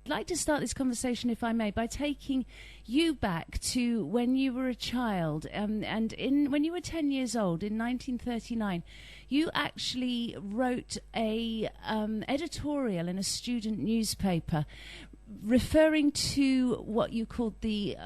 like to start this conversation, if I may, by taking you back to when you were a child, and when you were 10 years old in 1939, you actually wrote a editorial in a student newspaper referring to what you called the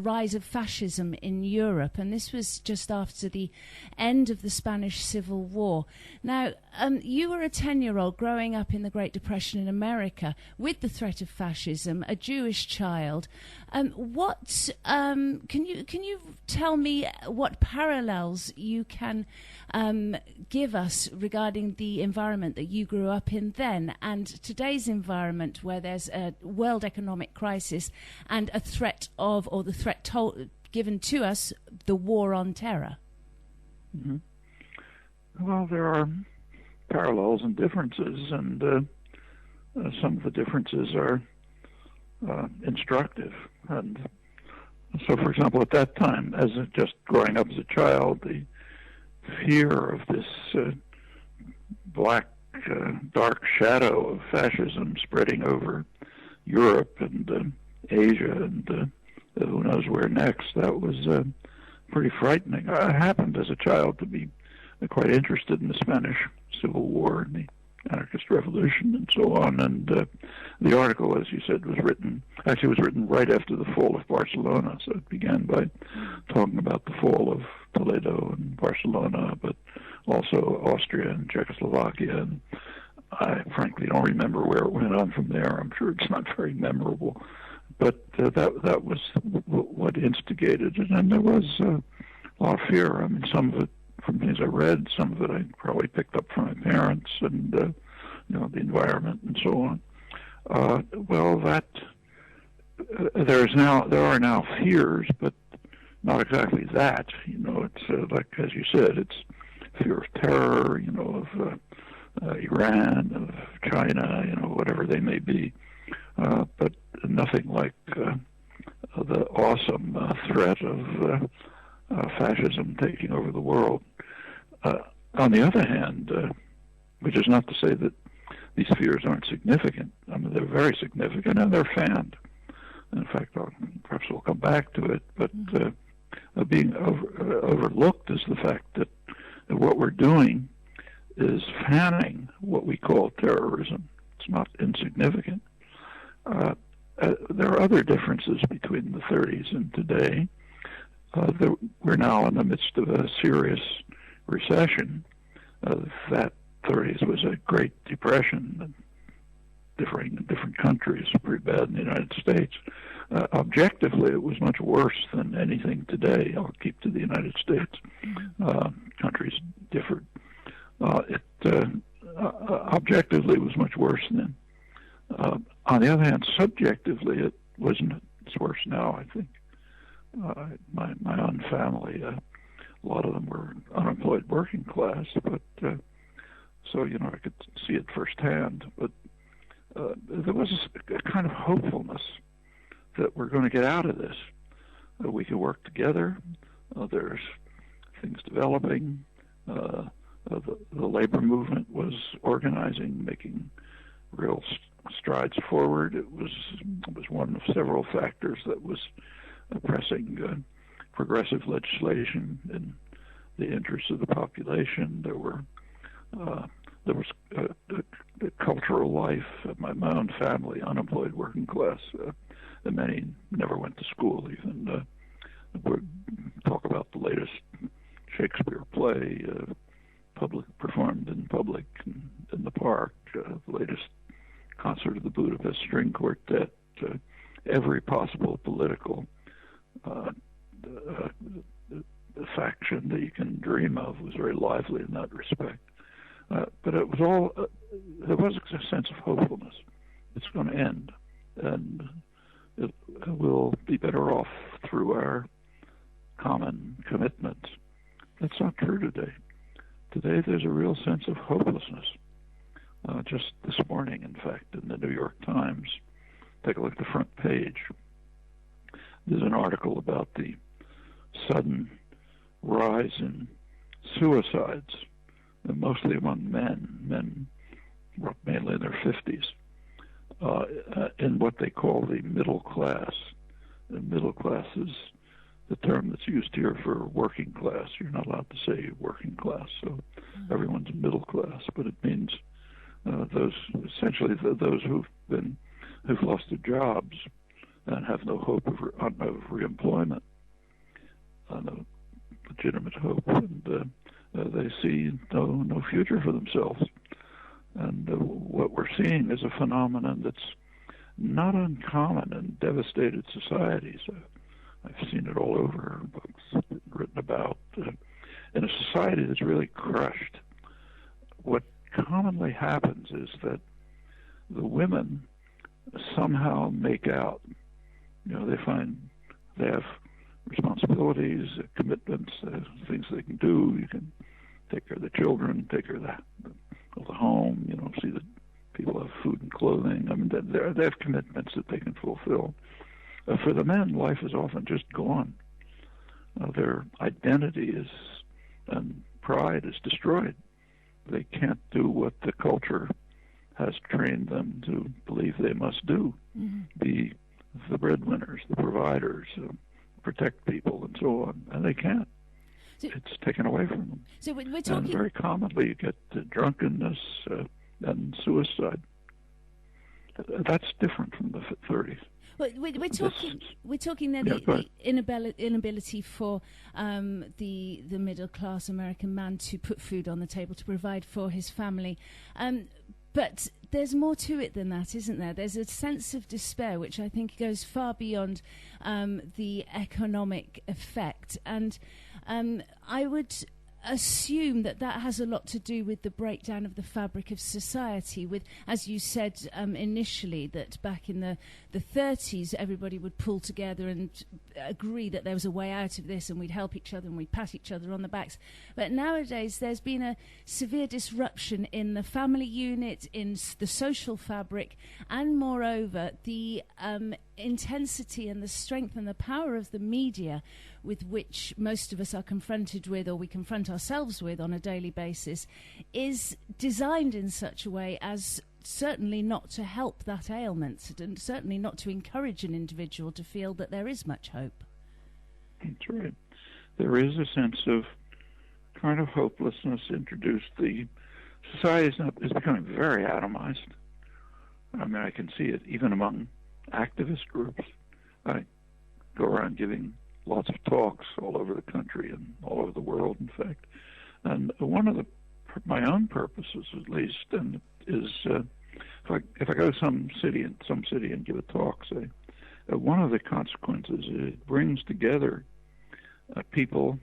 rise of fascism in Europe, and this was just after the end of the Spanish Civil War. Now, you were a 10-year-old growing up in the Great Depression in America with the threat of fascism, a Jewish child. Can you tell me what parallels you can give us regarding the environment that you grew up in then and today's environment, where there's a world economic crisis and a threat given to us, the war on terror? Mm-hmm. Well, there are parallels and differences, and some of the differences are instructive. And so, for example, at that time, just growing up as a child, the fear of this black, dark shadow of fascism spreading over Europe and Asia and who knows where next, that was pretty frightening. I happened as a child to be quite interested in the Spanish Civil War and the anarchist revolution and so on, and the article, as you said, was written right after the fall of Barcelona, so it began by talking about the fall of Toledo and Barcelona, but also Austria and Czechoslovakia, and I frankly don't remember where it went on from there. I'm sure it's not very memorable, but that was what instigated it, and there was a lot of fear. I mean, some of it from things I read, some of it I probably picked up from my parents and the environment and so on. There are now fears, but not exactly that. It's like, as you said, it's fear of terror, of Iran, of China, whatever they may be, but nothing like the awesome threat of fascism taking over the world. On the other hand, which is not to say that these fears aren't significant. I mean, they're very significant, and they're fanned. In fact, perhaps we'll come back to it, but being overlooked is the fact that what we're doing is fanning what we call terrorism. It's not insignificant. There are other differences between the 30s and today. We're now in the midst of a serious recession. That 30s was a Great Depression, differing in different countries, pretty bad in the United States. Objectively, it was much worse than anything today. I'll keep to the United States. Countries differed. Objectively, it was much worse then. On the other hand, subjectively, it wasn't. It's worse now, I think. My own family, a lot of them were unemployed working class, but so I could see it firsthand. But there was a kind of hopefulness that we're going to get out of this. That we can work together. There's things developing. The labor movement was organizing, making real strides forward. It was one of several factors that was pressing progressive legislation in the interests of the population. There was cultural life. My own family, unemployed working class, and many never went to school even. We talk about the latest Shakespeare play, performed in public in the park, the latest concert of the Budapest String Quartet. Every possible political faction that you can dream of was very lively in that respect. But it was all, there was a sense of hopefulness. It's going to end, and we'll be better off through our common commitments. That's not true today. Today there's a real sense of hopelessness. Just this morning, in fact, in the New York Times, take a look at the front page. There's an article about the sudden rise in suicides, mostly among men mainly in their 50s, in what they call the middle class. The middle class is the term that's used here for working class. You're not allowed to say working class, so everyone's middle class, but it means those who've lost their jobs and have no hope of reemployment, no legitimate hope, and they see no future for themselves. And what we're seeing is a phenomenon that's not uncommon in devastated societies. I've seen it all over, books written about. In a society that's really crushed, what commonly happens is that the women somehow make out. They find they have responsibilities, commitments, things they can do. You can take care of the children, take care of the home, see that people have food and clothing. I mean, they have commitments that they can fulfill. For the men, life is often just gone. Their identity and pride is destroyed. They can't do what the culture has trained them to believe they must do. Be the breadwinners, the providers, protect people, and so on. And they can't. It's taken away from them. So we're talking... And very commonly you get drunkenness and suicide. That's different from the 30s. Well, we're talking then the inability for the middle class American man to put food on the table, to provide for his family. But there's more to it than that, isn't there? There's a sense of despair, which I think goes far beyond the economic effect. And I would assume that has a lot to do with the breakdown of the fabric of society, with, as you said initially, that back in the 30s everybody would pull together and agree that there was a way out of this, and we'd help each other and we'd pat each other on the backs. But nowadays there's been a severe disruption in the family unit, in the social fabric, and moreover the intensity and the strength and the power of the media with which most of us are confronted with, or we confront ourselves with on a daily basis, is designed in such a way as certainly not to help that ailment, and certainly not to encourage an individual to feel that there is much hope. That's right. There is a sense of kind of hopelessness introduced. The society is becoming very atomized. I mean, I can see it even among activist groups. I go around giving lots of talks all over the country and all over the world, in fact. And one of my own purposes, at least, and is if I go to some city and give a talk, say, one of the consequences is it brings together people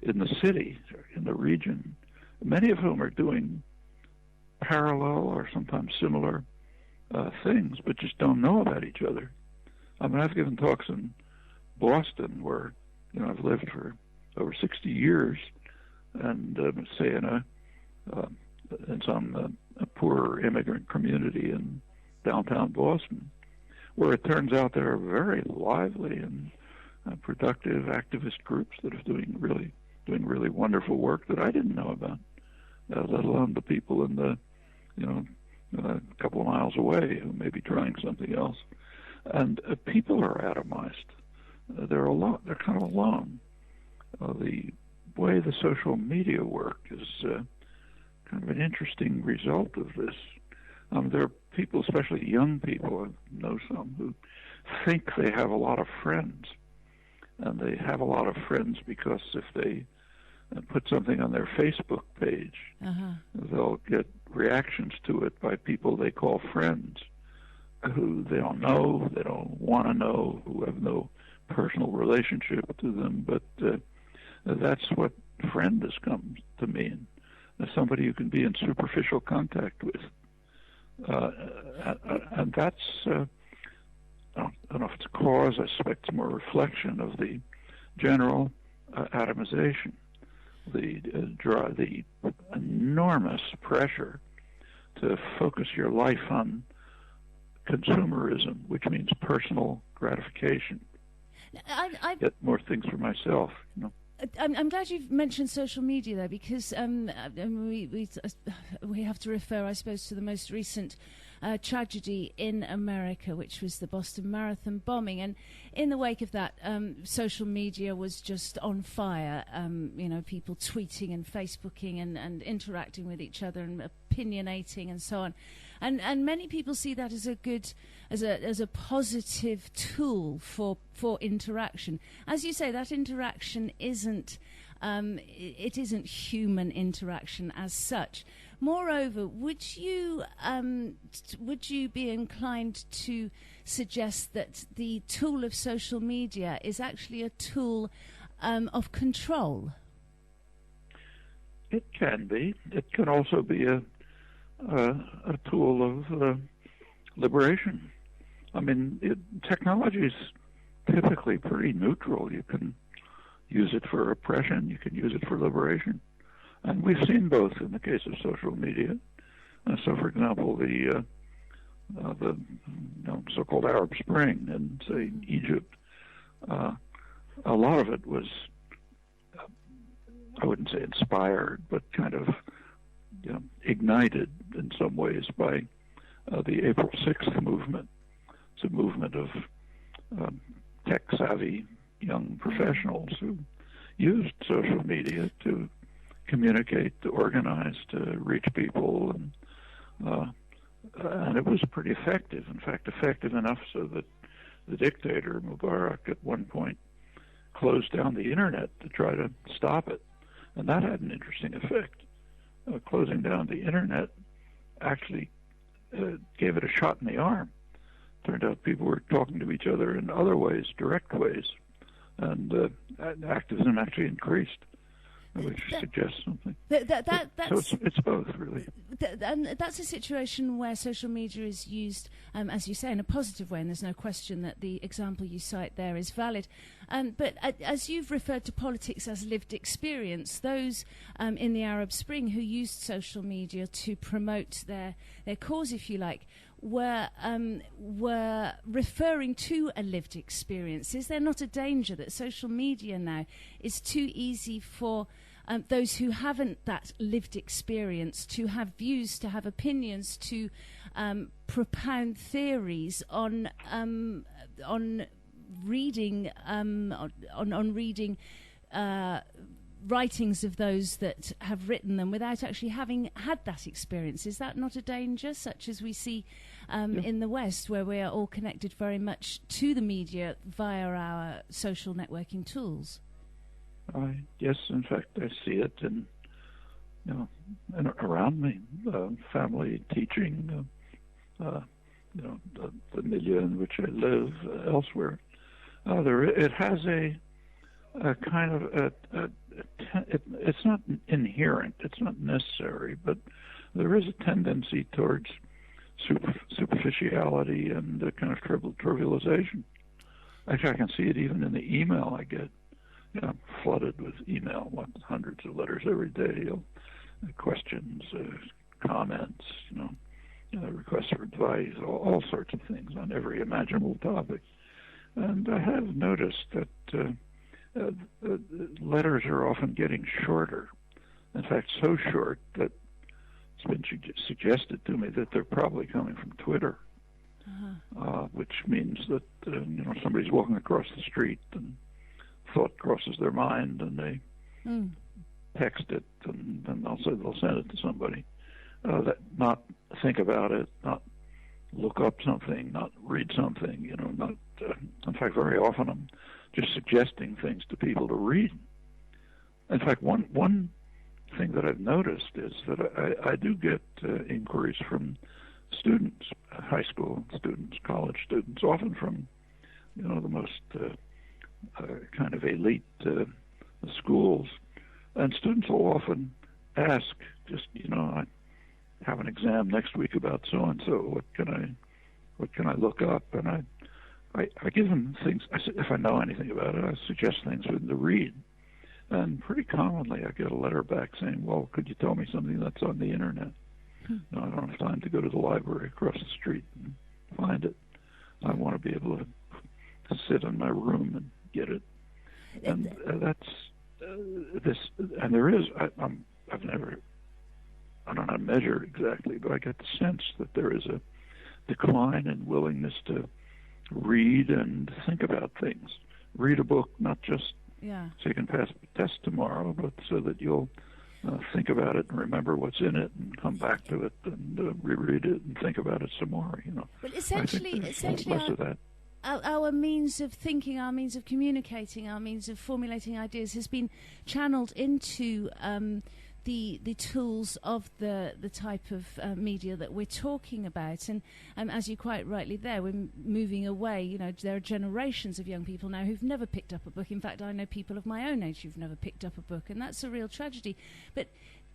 in the city, in the region, many of whom are doing parallel or sometimes similar things, but just don't know about each other. I mean, I've given talks in Boston, where I've lived for over 60 years, and say in some poor immigrant community in downtown Boston, where it turns out there are very lively and productive activist groups that are doing really wonderful work that I didn't know about, let alone the people in the a couple of miles away who may be trying something else. And people are atomized. They're alone. They're kind of alone. The way the social media work is kind of an interesting result of this. There are people, especially young people, I know some, who think they have a lot of friends. And they have a lot of friends because if they put something on their Facebook page, they'll get reactions to it by people they call friends, who they don't know, they don't want to know, who have no personal relationship to them. But that's what friend has come to mean, somebody you can be in superficial contact with. And that's, I don't know if it's a cause, I suspect it's more reflection of the general atomization, the enormous pressure to focus your life on consumerism, which means personal gratification. Get more things for myself, I'm glad you've mentioned social media there, because we have to refer, I suppose, to the most recent tragedy in America, which was the Boston Marathon bombing. And in the wake of that, social media was just on fire. People tweeting and Facebooking and interacting with each other and opinionating and so on. And many people see that as a positive tool for interaction. As you say, that interaction isn't human interaction as such. Moreover, would you be inclined to suggest that the tool of social media is actually a tool of control? It can be. It can also be a tool of liberation. I mean, technology is typically pretty neutral. You can use it for oppression, you can use it for liberation. And we've seen both in the case of social media. So, for example, the so-called Arab Spring in, say, Egypt, a lot of it was, I wouldn't say inspired, but kind of ignited in some ways by the April 6th movement. It's a movement of tech-savvy young professionals who used social media to communicate, to organize, to reach people, and it was pretty effective. In fact, effective enough so that the dictator, Mubarak, at one point closed down the internet to try to stop it. And that had an interesting effect. Closing down the internet actually gave it a shot in the arm. Turned out people were talking to each other in other ways, direct ways, and activism actually increased, which suggests something. So it's both, really. And that's a situation where social media is used, as you say, in a positive way, and there's no question that the example you cite there is valid. But as you've referred to politics as lived experience, those in the Arab Spring who used social media to promote their cause, if you like, were referring to a lived experience. Is there not a danger that social media now is too easy for those who haven't that lived experience to have views, to have opinions, to propound theories on reading writings of those that have written them without actually having had that experience? Is that not a danger, such as we see in the West, where we are all connected very much to the media via our social networking tools? Yes, in fact, I see it and around me, family, teaching, the milieu in which I live, elsewhere. It has a kind of it's not inherent, it's not necessary, but there is a tendency towards superficiality and a kind of trivialization. Actually, I can see it even in the email I get. I'm flooded with email, hundreds of letters every day, questions, comments, requests for advice, all sorts of things on every imaginable topic. And I have noticed that letters are often getting shorter. In fact, so short that it's been suggested to me that they're probably coming from Twitter, which means that somebody's walking across the street and thought crosses their mind and they text it and then they'll send it to somebody. Not think about it, not look up something, not read something, not. In fact, very often I'm just suggesting things to people to read. In fact, one thing that I've noticed is that I do get inquiries from students, high school students, college students, often from the most kind of elite schools, and students will often ask, just I have an exam next week about so and so. What can I look up? And I give them things. If I know anything about it, I suggest things for them to read. And pretty commonly, I get a letter back saying, "Well, could you tell me something that's on the internet? I don't have time to go to the library across the street and find it. I want to be able to sit in my room and get it." And that's this. And there is. I don't know how to measure it exactly, but I get the sense that there is decline in willingness to read and think about things. Read a book, not just so you can pass the test tomorrow, but so that you'll think about it and remember what's in it and come back to it and reread it and think about it some more. Well, essentially, less of that. Our means of thinking, our means of communicating, our means of formulating ideas has been channeled into the tools of the type of media that we're talking about. And as you quite rightly there, we're moving away. There are generations of young people now who've never picked up a book. In fact, I know people of my own age who've never picked up a book, and that's a real tragedy. But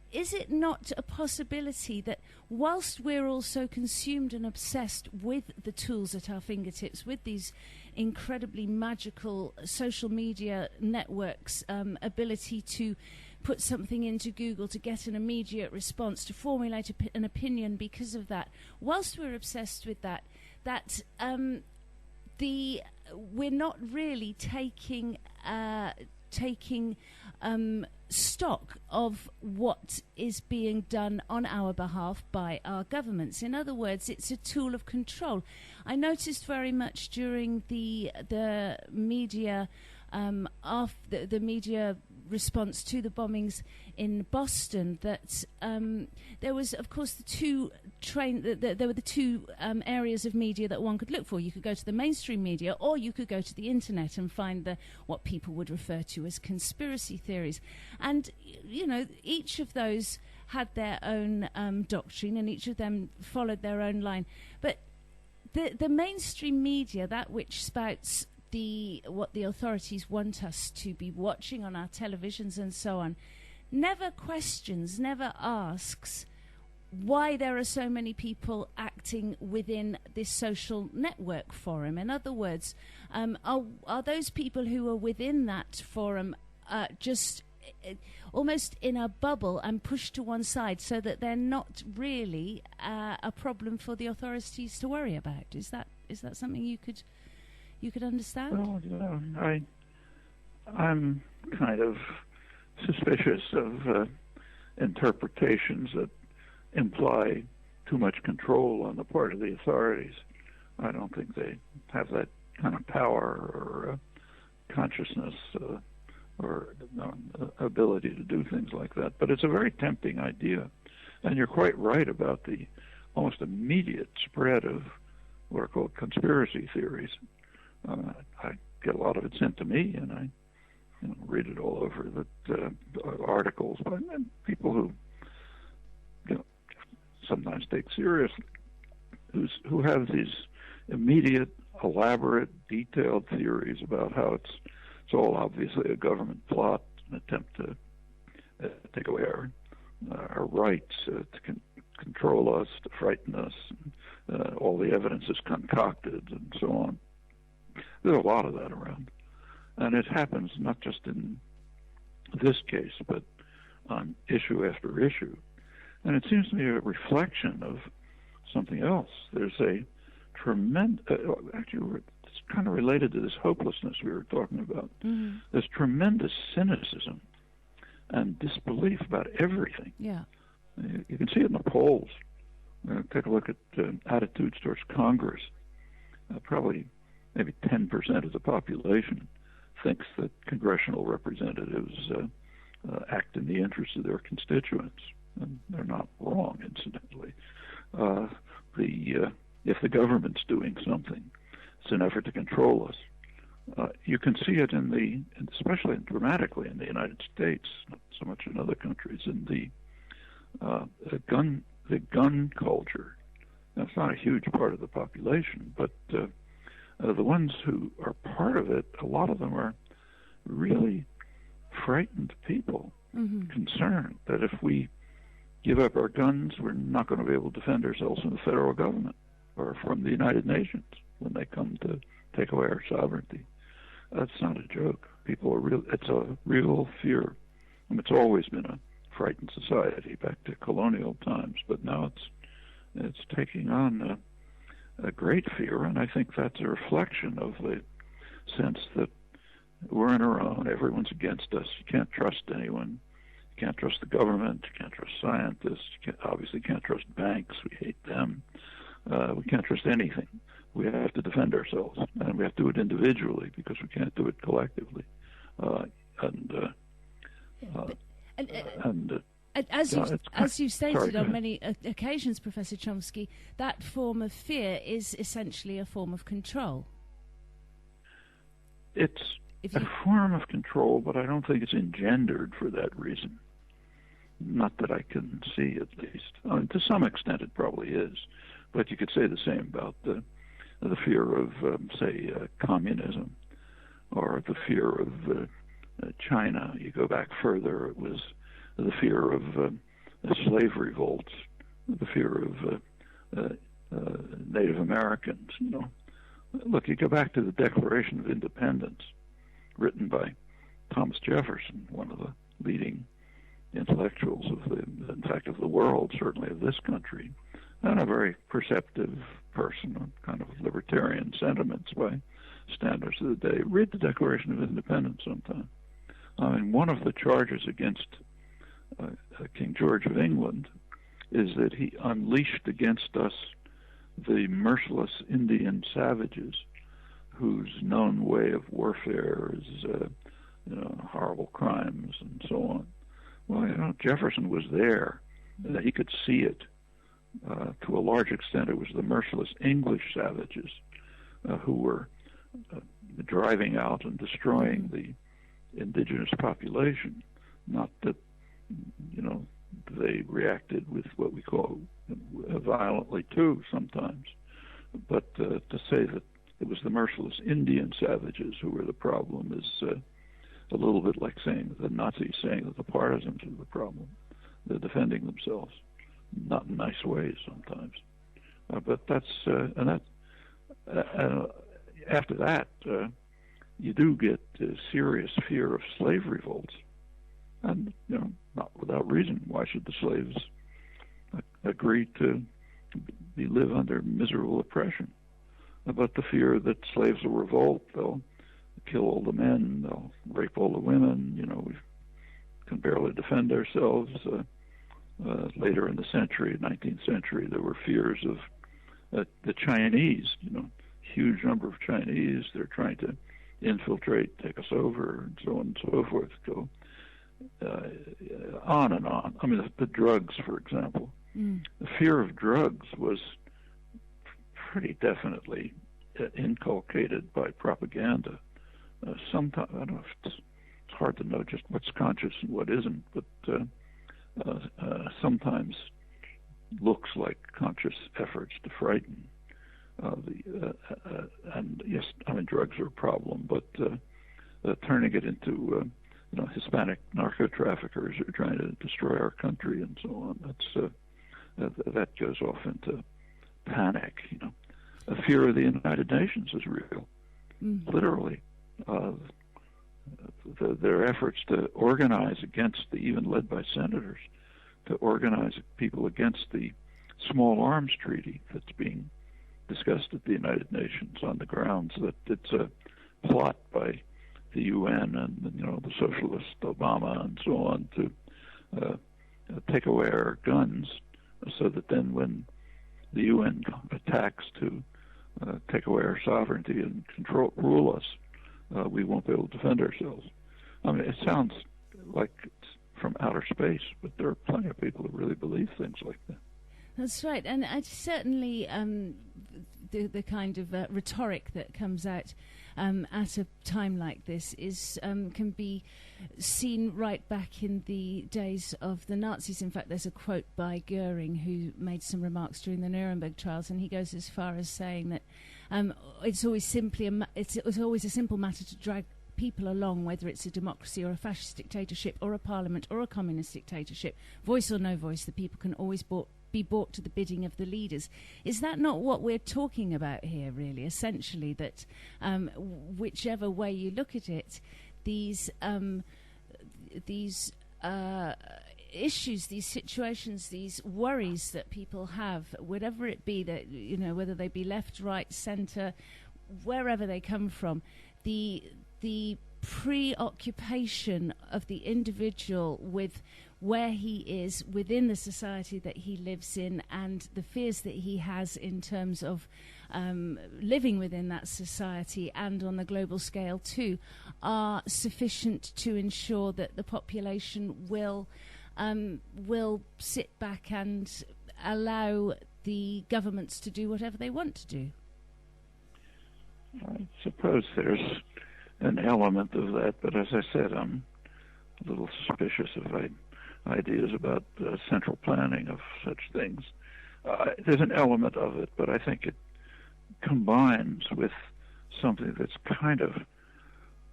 is it not a possibility that whilst we're also consumed and obsessed with the tools at our fingertips, with these incredibly magical social media networks, ability to put something into Google to get an immediate response, to formulate an opinion because of that, whilst we're obsessed with that we're not really taking stock of what is being done on our behalf by our governments. In other words, it's a tool of control. I noticed very much during the media the media response to the bombings in Boston that there was, of course, there were the two areas of media that one could look for. You could go to the mainstream media, or you could go to the internet and find what people would refer to as conspiracy theories. And each of those had their own doctrine, and each of them followed their own line. But the mainstream media, that which spouts what the authorities want us to be watching on our televisions and so on, never questions, never asks why there are so many people acting within this social network forum. In other words, are those people who are within that forum just almost in a bubble and pushed to one side so that they're not really a problem for the authorities to worry about? Is that something you could understand? Well, I'm kind of suspicious of interpretations that imply too much control on the part of the authorities. I don't think they have that kind of power or consciousness or ability to do things like that. But it's a very tempting idea. And you're quite right about the almost immediate spread of what are called conspiracy theories. I get a lot of it sent to me, and I read it all over the articles by people who sometimes take seriously, who have these immediate, elaborate, detailed theories about how it's all obviously a government plot, an attempt to take away our rights, to control us, to frighten us. All the evidence is concocted, and so on. There's a lot of that around. And it happens not just in this case, but on issue after issue. And it seems to me a reflection of something else. There's a tremendous, actually, it's kind of related to this hopelessness we were talking about. Mm-hmm. There's tremendous cynicism and disbelief about everything. Yeah. You can see it in the polls. Take a look at attitudes towards Congress. Probably maybe 10% of the population thinks that congressional representatives act in the interest of their constituents. And they're not wrong, incidentally. If the government's doing something, it's an effort to control us. You can see it especially dramatically in the United States, not so much in other countries, in the gun culture. That's not a huge part of the population, but the ones who are part of it, a lot of them are really frightened people, mm-hmm. concerned that if we give up our guns, we're not going to be able to defend ourselves from the federal government or from the United Nations when they come to take away our sovereignty. That's not a joke. It's a real fear. It's always been a frightened society back to colonial times, but now it's taking on a great fear, and I think that's a reflection of the sense that we're on our own. Everyone's against us. You can't trust anyone. You can't trust the government. You can't trust scientists. You obviously can't trust banks. We hate them. We can't trust anything. We have to defend ourselves, and we have to do it individually because we can't do it collectively. As you stated on many occasions, Professor Chomsky, that form of fear is essentially a form of control. It's a form of control, but I don't think it's engendered for that reason. Not that I can see, at least. I mean, to some extent, it probably is. But you could say the same about the fear of, say, communism, or the fear of China. You go back further, it was the fear of slave revolts, the fear of Native Americans. You know, look, you go back to the Declaration of Independence, written by Thomas Jefferson, one of the leading intellectuals of the world, certainly of this country, and a very perceptive person, kind of libertarian sentiments by standards of the day. Read the Declaration of Independence sometime. I mean, one of the charges against King George of England is that he unleashed against us the merciless Indian savages whose known way of warfare is horrible crimes and so on. Well, Jefferson was there. He could see it. To a large extent, it was the merciless English savages who were driving out and destroying the indigenous population. Not that, they reacted with what we call violently too sometimes, but to say that it was the merciless Indian savages who were the problem is a little bit like saying the Nazis saying that the partisans are the problem. They're defending themselves, not in nice ways sometimes. But that's after that, you do get serious fear of slave revolts, and not without reason. Why should the slaves agree to live under miserable oppression? But the fear that slaves will revolt, they'll kill all the men, they'll rape all the women. We can barely defend ourselves. Later in the century, 19th century, there were fears of the Chinese. Huge number of Chinese. They're trying to infiltrate, take us over, and so on and so forth. Go on and on. I mean, the drugs, for example. The fear of drugs was pretty definitely inculcated by propaganda. Sometimes, I don't know if it's hard to know just what's conscious and what isn't, but sometimes looks like conscious efforts to frighten. And yes, I mean, drugs are a problem, but turning it into Hispanic narco traffickers who are trying to destroy our country and so on, that goes off into panic. The fear of the United Nations is real, literally. Their efforts to organize against even led by senators, to organize people against the small arms treaty that's being discussed at the United Nations on the grounds that it's a plot by the UN and the socialist Obama and so on to take away our guns, so that then when the UN attacks to take away our sovereignty and rule us, we won't be able to defend ourselves. I mean, it sounds like it's from outer space, but there are plenty of people who really believe things like that. That's right, and certainly the kind of rhetoric that comes out at a time like this is can be seen right back in the days of the Nazis. In fact, there's a quote by Goering, who made some remarks during the Nuremberg trials, and he goes as far as saying that it's always a simple matter to drag people along, whether it's a democracy or a fascist dictatorship or a parliament or a communist dictatorship. Voice or no voice, the people can always be brought to the bidding of the leaders. Is that not what we're talking about here, really? Essentially, that whichever way you look at it, these issues, these situations, these worries that people have, whatever it be, that whether they be left, right, centre, wherever they come from, the preoccupation of the individual with where he is within the society that he lives in, and the fears that he has in terms of living within that society and on the global scale too, are sufficient to ensure that the population will sit back and allow the governments to do whatever they want to do. I suppose there's an element of that, but as I said, I'm a little suspicious of ideas about central planning of such things. There's an element of it, but I think it combines with something that's kind of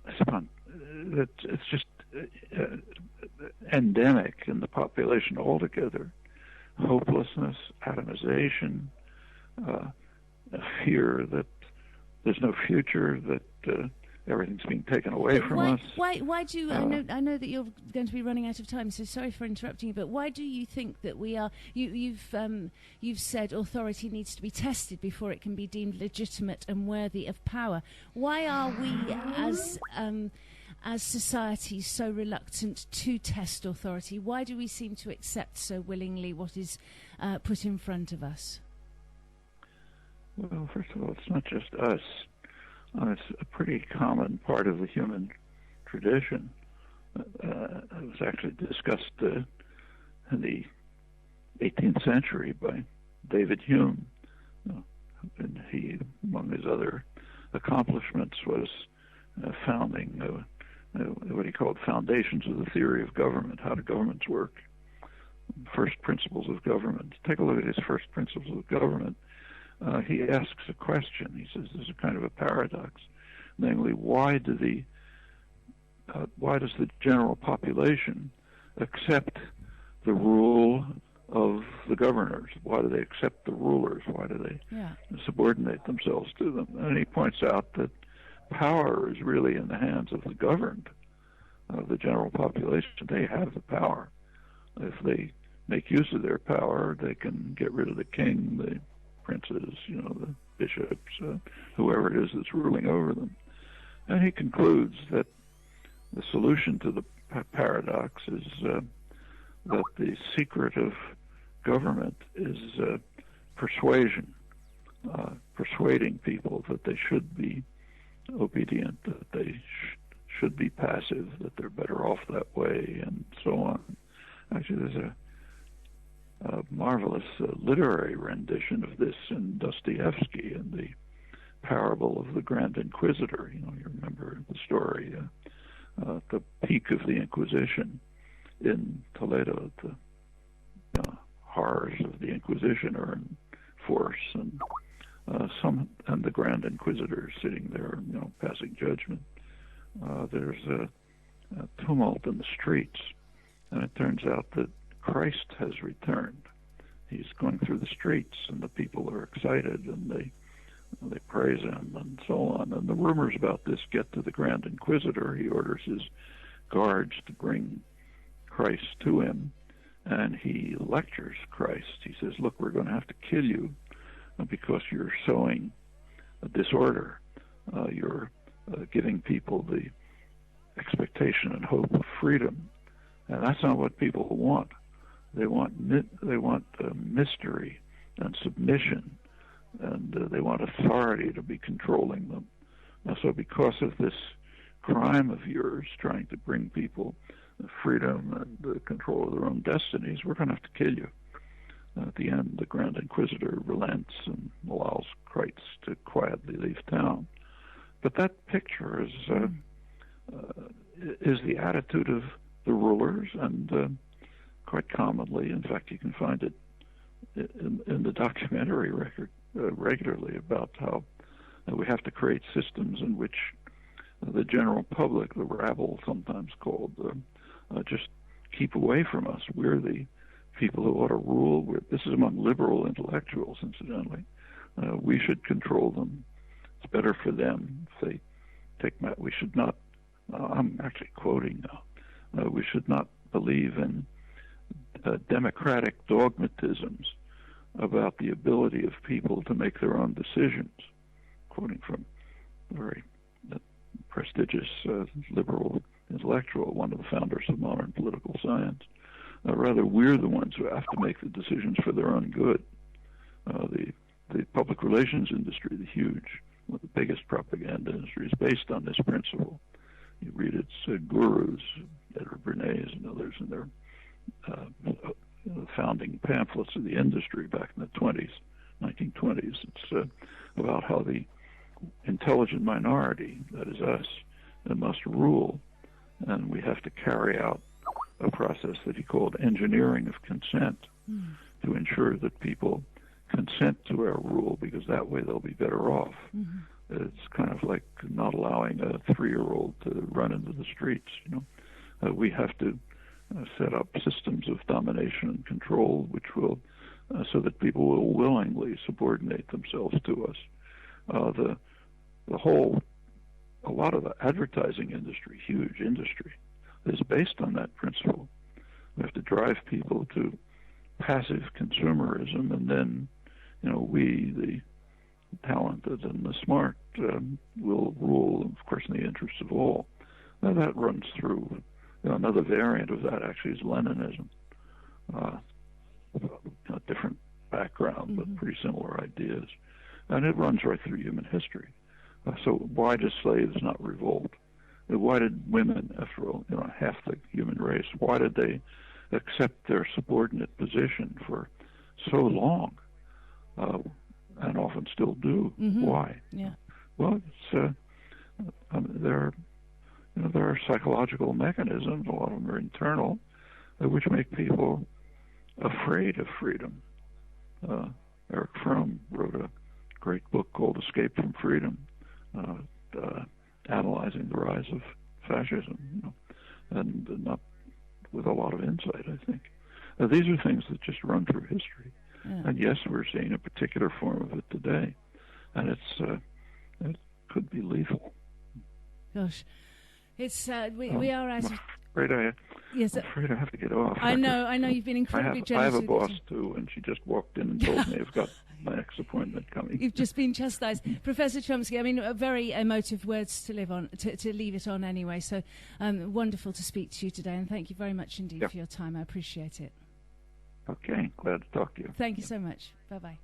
that it's just endemic in the population altogether: hopelessness, atomization, a fear that there's no future, that everything's being taken away from us. Why do you, I know that you're going to be running out of time, so sorry for interrupting you, but why do you think that we are, you've said authority needs to be tested before it can be deemed legitimate and worthy of power. Why are we as society so reluctant to test authority? Why do we seem to accept so willingly what is put in front of us? Well, first of all, it's not just us. It's a pretty common part of the human tradition. It was actually discussed in the 18th century by David Hume. And he, among his other accomplishments, was founding what he called foundations of the theory of government, how do governments work, first principles of government. Take a look at his first principles of government. He asks a question. He says there's a kind of a paradox, namely, why does the general population accept the rule of the governors? Why do they accept the rulers? Why do they subordinate themselves to them? And he points out that power is really in the hands of the governed, the general population. They have the power. If they make use of their power, they can get rid of the king, the princes, the bishops, whoever it is that's ruling over them. And he concludes that the solution to the paradox is that the secret of government is persuasion, persuading people that they should be obedient, that they should be passive, that they're better off that way, and so on. Actually, there's a marvelous literary rendition of this in Dostoevsky in the parable of the Grand Inquisitor. You remember the story, the peak of the Inquisition in Toledo. The horrors of the Inquisition are in force, and the Grand Inquisitor sitting there, passing judgment. There's a tumult in the streets, and it turns out that Christ has returned. He's going through the streets, and the people are excited, and they praise him, and so on. And the rumors about this get to the Grand Inquisitor. He orders his guards to bring Christ to him, and he lectures Christ. He says, look, we're going to have to kill you because you're sowing a disorder. You're giving people the expectation and hope of freedom, and that's not what people want. They want mystery and submission, and they want authority to be controlling them. So because of this crime of yours, trying to bring people freedom and control of their own destinies, we're going to have to kill you. At the end, the Grand Inquisitor relents and allows Christ to quietly leave town. But that picture is the attitude of the rulers, and quite commonly, in fact, you can find it in the documentary record regularly about how we have to create systems in which the general public, the rabble sometimes called, just keep away from us. We're the people who ought to rule. This is among liberal intellectuals, incidentally. We should control them. It's better for them if they take. We should not. I'm actually quoting now. We should not believe in democratic dogmatisms about the ability of people to make their own decisions. Quoting from a very prestigious liberal intellectual, one of the founders of modern political science. Rather, we're the ones who have to make the decisions for their own good. The public relations industry, one of the biggest propaganda industries, based on this principle. You read its gurus, Edward Bernays and others, in their founding pamphlets of the industry back in the 1920s. It's about how the intelligent minority, that is us, must rule, and we have to carry out a process that he called engineering of consent to ensure that people consent to our rule, because that way they'll be better off. It's kind of like not allowing a 3-year-old to run into the streets. We have to set up systems of domination and control, which will, so that people will willingly subordinate themselves to us. A lot of the advertising industry, huge industry, is based on that principle. We have to drive people to passive consumerism, and then, we, the talented and the smart, will rule, of course, in the interests of all. Now that runs through. Another variant of that actually is Leninism. A different background, but pretty similar ideas, and it runs right through human history. So why do slaves not revolt? Why did women, after all, half the human race, why did they accept their subordinate position for so long, and often still do? Why? Yeah. Well, it's there are psychological mechanisms. A lot of them are internal, which make people afraid of freedom. Eric Fromm wrote a great book called "Escape from Freedom," analyzing the rise of fascism, and not with a lot of insight, I think. These are things that just run through history. Yeah. And yes, we're seeing a particular form of it today, and it could be lethal. Gosh, it's we are out of. I'm afraid I have to get off. I know you've been incredibly generous. I have a boss too, and she just walked in and told me I've got my next appointment coming. You've just been chastised, Professor Chomsky. I mean, very emotive words to live on, to leave it on anyway. So wonderful to speak to you today, and thank you very much indeed for your time. I appreciate it. Okay, glad to talk to you. Thank you so much. Bye bye.